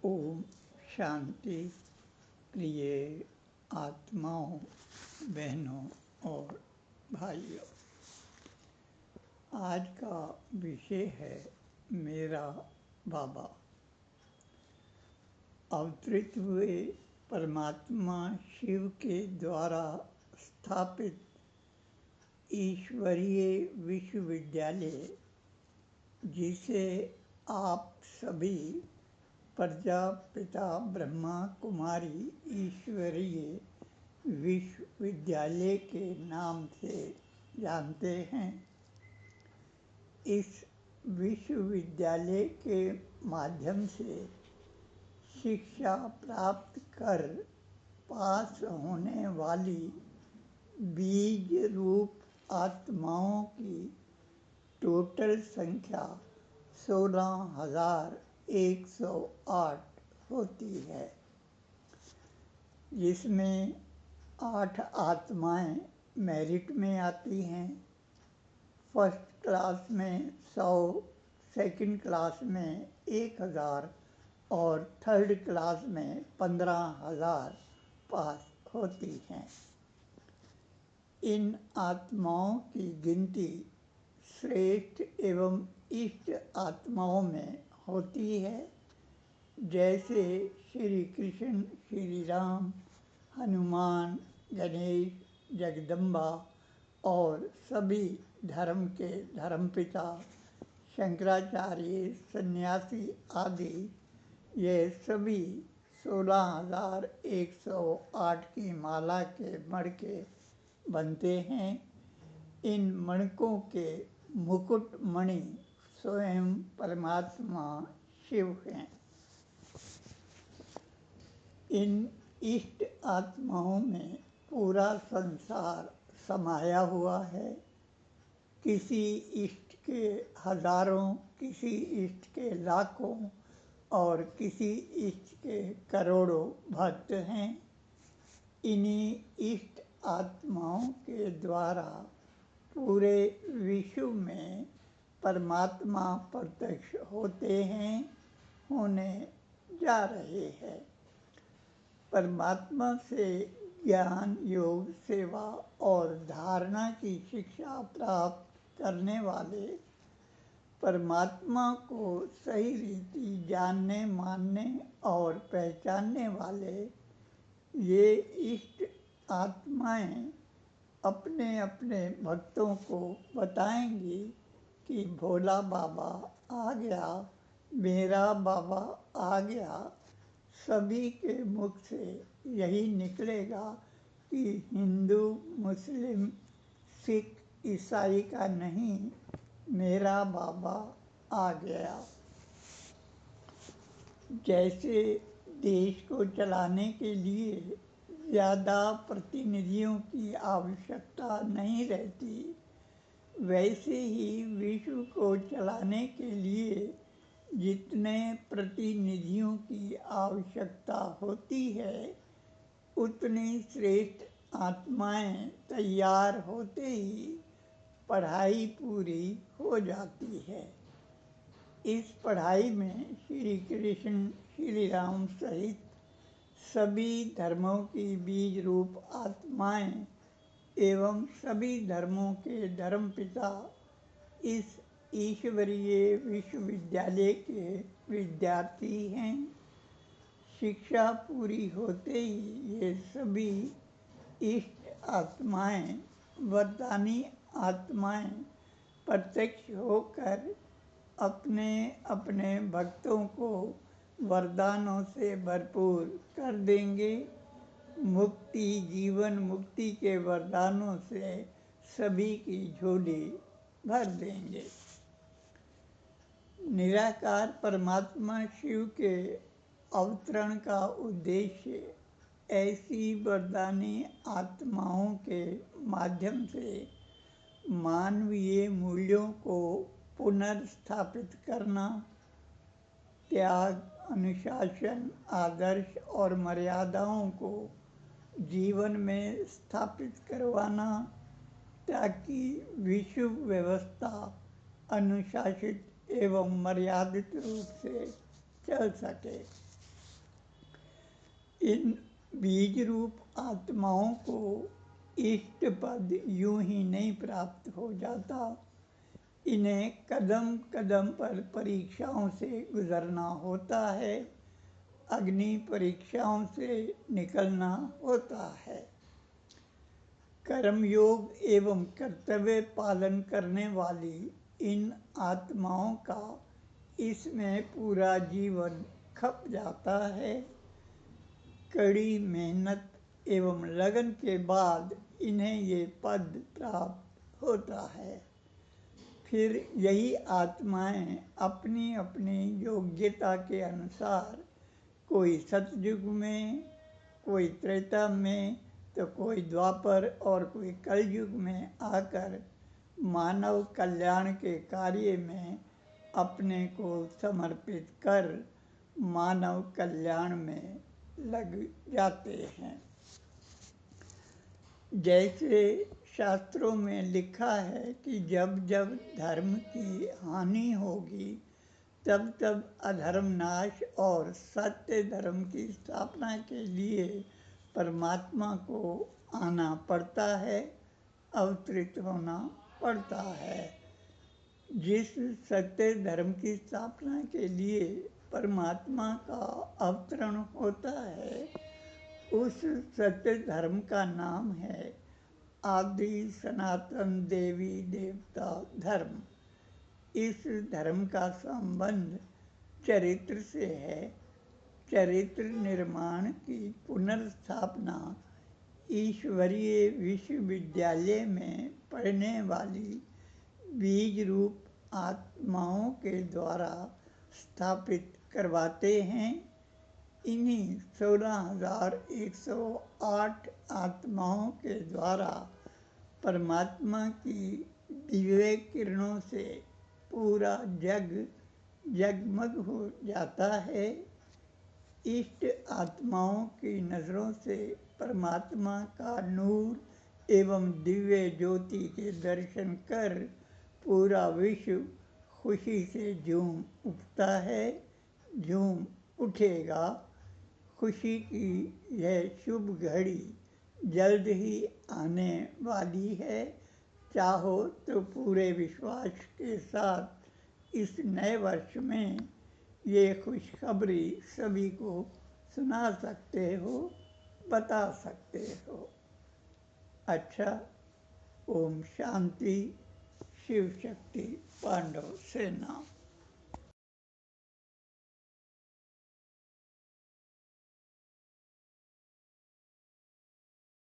ओम शांति। प्रिय आत्माओं, बहनों और भाइयों, आज का विषय है मेरा बाबा। अवतरित हुए परमात्मा शिव के द्वारा स्थापित ईश्वरीय विश्वविद्यालय, जिसे आप सभी प्रजापिता ब्रह्मा कुमारी ईश्वरीय विश्वविद्यालय के नाम से जानते हैं, इस विश्वविद्यालय के माध्यम से शिक्षा प्राप्त कर पास होने वाली बीज रूप आत्माओं की टोटल संख्या 16,108 होती है, जिसमें 8 आत्माएं मेरिट में आती हैं। फर्स्ट क्लास में 100, सेकंड क्लास में 1000 और थर्ड क्लास में 15,000 पास होती हैं। इन आत्माओं की गिनती श्रेष्ठ एवं इष्ट आत्माओं में होती है, जैसे श्री कृष्ण, श्री राम, हनुमान, गणेश, जगदम्बा और सभी धर्म के धर्मपिता, शंकराचार्य, सन्यासी आदि, ये सभी 16,108 की माला के मणके बनते हैं। इन मणकों के मुकुट मणि स्वयं परमात्मा शिव हैं। इन इष्ट आत्माओं में पूरा संसार समाया हुआ है। किसी इष्ट के हजारों, किसी इष्ट के लाखों और किसी इष्ट के करोड़ों भक्त हैं। इन्हीं इष्ट आत्माओं के द्वारा पूरे विश्व में परमात्मा प्रत्यक्ष होते हैं, होने जा रहे हैं। परमात्मा से ज्ञान, योग, सेवा और धारणा की शिक्षा प्राप्त करने वाले, परमात्मा को सही रीति जानने, मानने और पहचानने वाले ये इष्ट आत्माएं अपने अपने भक्तों को बताएंगी कि भोला बाबा आ गया, मेरा बाबा आ गया। सभी के मुख से यही निकलेगा कि हिंदू, मुस्लिम, सिख, ईसाई का नहीं, मेरा बाबा आ गया। जैसे देश को चलाने के लिए ज़्यादा प्रतिनिधियों की आवश्यकता नहीं रहती, वैसे ही विश्व को चलाने के लिए जितने प्रतिनिधियों की आवश्यकता होती है, उतनी श्रेष्ठ आत्माएं तैयार होते ही पढ़ाई पूरी हो जाती है। इस पढ़ाई में श्री कृष्ण, श्री राम सहित सभी धर्मों की बीज रूप आत्माएं एवं सभी धर्मों के धर्मपिता इस ईश्वरीय विश्वविद्यालय के विद्यार्थी हैं। शिक्षा पूरी होते ही ये सभी इष्ट आत्माएं, वरदानी आत्माएं प्रत्यक्ष होकर अपने अपने भक्तों को वरदानों से भरपूर कर देंगे। मुक्ति, जीवन मुक्ति के वरदानों से सभी की झोली भर देंगे। निराकार परमात्मा शिव के अवतरण का उद्देश्य ऐसी वरदानी आत्माओं के माध्यम से मानवीय मूल्यों को पुनर्स्थापित करना, त्याग, अनुशासन, आदर्श और मर्यादाओं को जीवन में स्थापित करवाना, ताकि विश्व व्यवस्था अनुशासित एवं मर्यादित रूप से चल सके। इन बीज रूप आत्माओं को इष्ट पद यूं ही नहीं प्राप्त हो जाता। इन्हें कदम कदम पर परीक्षाओं से गुजरना होता है, अग्नि परीक्षाओं से निकलना होता है। कर्मयोग एवं कर्तव्य पालन करने वाली इन आत्माओं का इसमें पूरा जीवन खप जाता है। कड़ी मेहनत एवं लगन के बाद इन्हें ये पद प्राप्त होता है। फिर यही आत्माएं अपनी अपनी योग्यता के अनुसार कोई सतयुग में, कोई त्रेता में, तो कोई द्वापर और कोई कलयुग में आकर मानव कल्याण के कार्य में अपने को समर्पित कर मानव कल्याण में लग जाते हैं। जैसे शास्त्रों में लिखा है कि जब जब धर्म की हानि होगी तब तब अधर्म नाश और सत्य धर्म की स्थापना के लिए परमात्मा को आना पड़ता है, अवतरित होना पड़ता है। जिस सत्य धर्म की स्थापना के लिए परमात्मा का अवतरण होता है, उस सत्य धर्म का नाम है आदि सनातन देवी देवता धर्म। इस धर्म का संबंध चरित्र से है। चरित्र निर्माण की पुनर्स्थापना ईश्वरीय विश्वविद्यालय में पढ़ने वाली बीज रूप आत्माओं के द्वारा स्थापित करवाते हैं। इन्हीं 16,108 आत्माओं के द्वारा परमात्मा की दिव्य किरणों से पूरा जग जगमग हो जाता है। इष्ट आत्माओं की नज़रों से परमात्मा का नूर एवं दिव्य ज्योति के दर्शन कर पूरा विश्व खुशी से झूम उठता है, झूम उठेगा। खुशी की यह शुभ घड़ी जल्द ही आने वाली है। चाहो तो पूरे विश्वास के साथ इस नए वर्ष में ये खुशखबरी सभी को सुना सकते हो, बता सकते हो। अच्छा, ओम शांति। शिव शक्ति पांडव सेना।